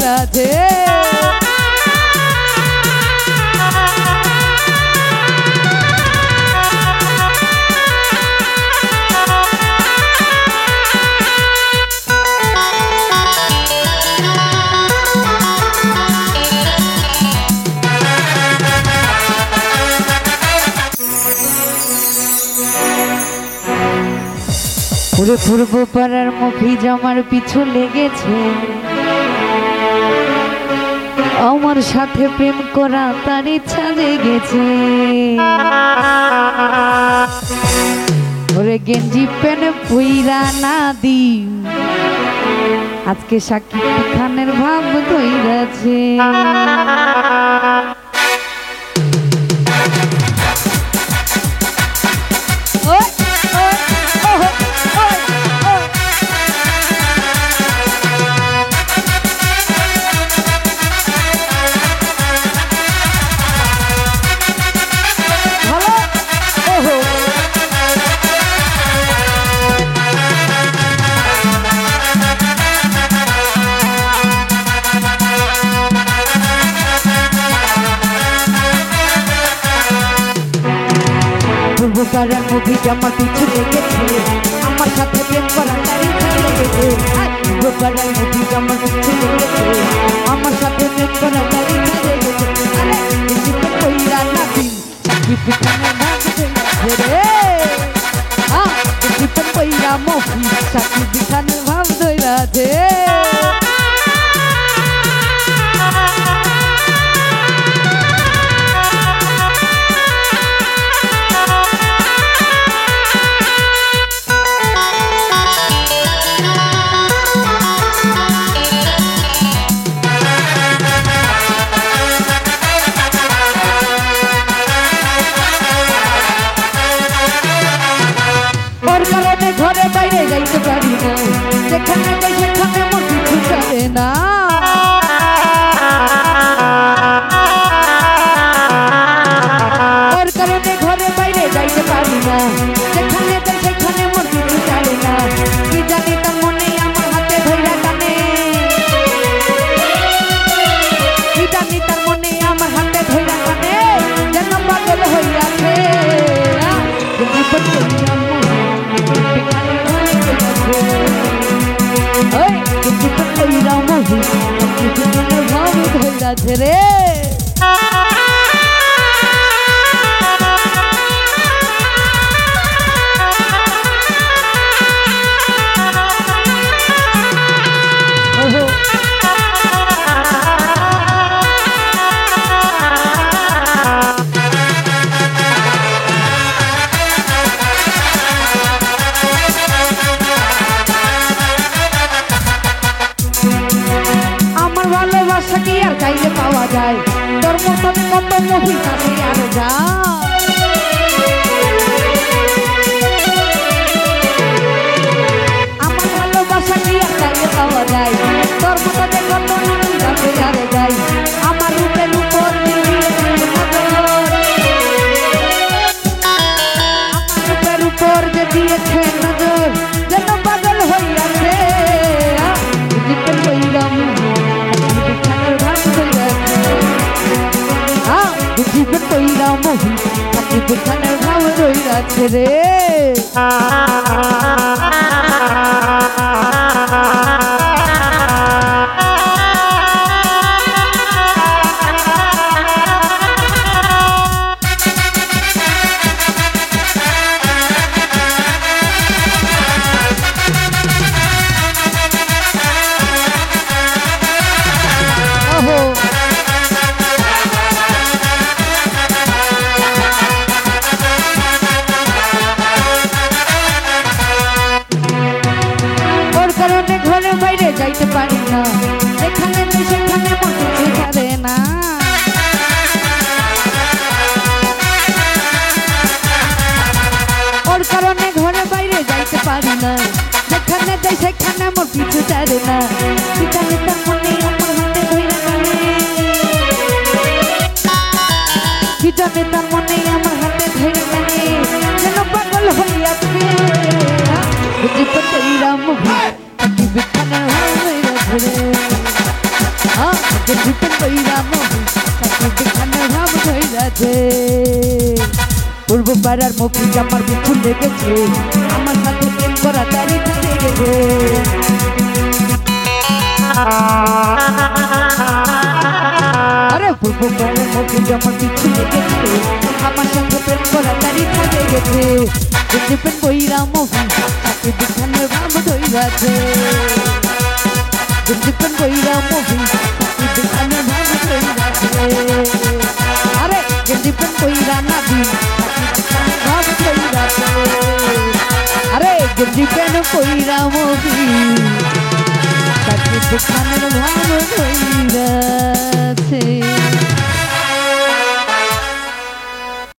রাধে পুরো পূর্ব পাড়ার মফিজ আমার পিছু লেগেছে, আমার সাথে প্রেম করা তার ইচ্ছা জেগেছে। ওরে গেঞ্জি প্যান পুইরা না দি, আজকে সাকিব খানের ভাব ধইরাছে। পাড়ার মুভি আমার পিছু লেগেছে, আমার সাথে প্রেম করা তার ইচ্ছা লেগেছে। পাড়ার মুভি আমার পিছু লেগেছে, আমার সাথে প্রেম করা তার ইচ্ছা লেগেছে। কইরা নাকি সাকিব খানের ভাগ ধইরাছে রে, কইরা মফি সাকিব খানের ভাব ধইরাছে। ঘরে বাইরে যাইতে পারি না, যেখানে যাই সেখানে মন কিছু চলে না। ওর কারণে ঘরে বাইরে যাইতে পারি না, যেখানে যাই সেখানে মন কিছু চলে না। কি জানি তার মনে আমার হাতে ধইরা টানে, কি জানি তার মনে আমার হাতে ধইরা টানে, যেন পাগল হইয়াছে। রে কি আর চাইলে পাওয়া যায়, তোর মতন কত মহিলা আছে আর যা। আমার ভালোবাসা কি আর চাইলে পাওয়া যায়, তোর মতন কত মহিলা আছে আর যায়। আমার রূপের উপর আমার রূপের উপর যে দিয়েছে নজর, যেন পাগল হইয়াছে। কইরা মহি সাকিব খানের ভাব ধইরাছে রে। যাইতে পারি না, যেখানে সেখানে মন কিছু ছাড়ে না। ওর কারণে ঘরে বাইরে যাইতে পারি না, যেখানে যাই সেখানে মন কিছু ছাড়ে না। সেখানে তার মনে আমার হাতে ধইরা টানে, সেখানে তার মনে আমার হাতে ধইরা টানে, যেন পাগল হইয়াছে। জীবন কইরা মুভি সাকিব খানের ভাব ধইরাছে রে। গেঞ্জি প্যান্ট পইরা মফি সাকিব খানের ভাব ধইরাছে পূর্ব পাড়ার মফি আমার পিছু লেগেছে আমার সাথে প্রেম করা তারি ছেড়ে গেছে আরে পূর্ব পাড়ার মফি আমার পিছু লেগেছে আমার সঙ্গে প্রেম করা তারি ছেড়ে গেছে গেঞ্জি প্যান্ট পইরা মফি সাকিব খানের ভাব ধইরাছে গেঞ্জি প্যান্ট পইরা মফি সাকিব খানের ভাব ধইরাছে আরে গেঞ্জি প্যান্ট পইরা নাবি ভাব ধইরাছে আরে গেঞ্জি প্যান্ট পইরা মফি সাকিব খানের ভাব ধইরাছে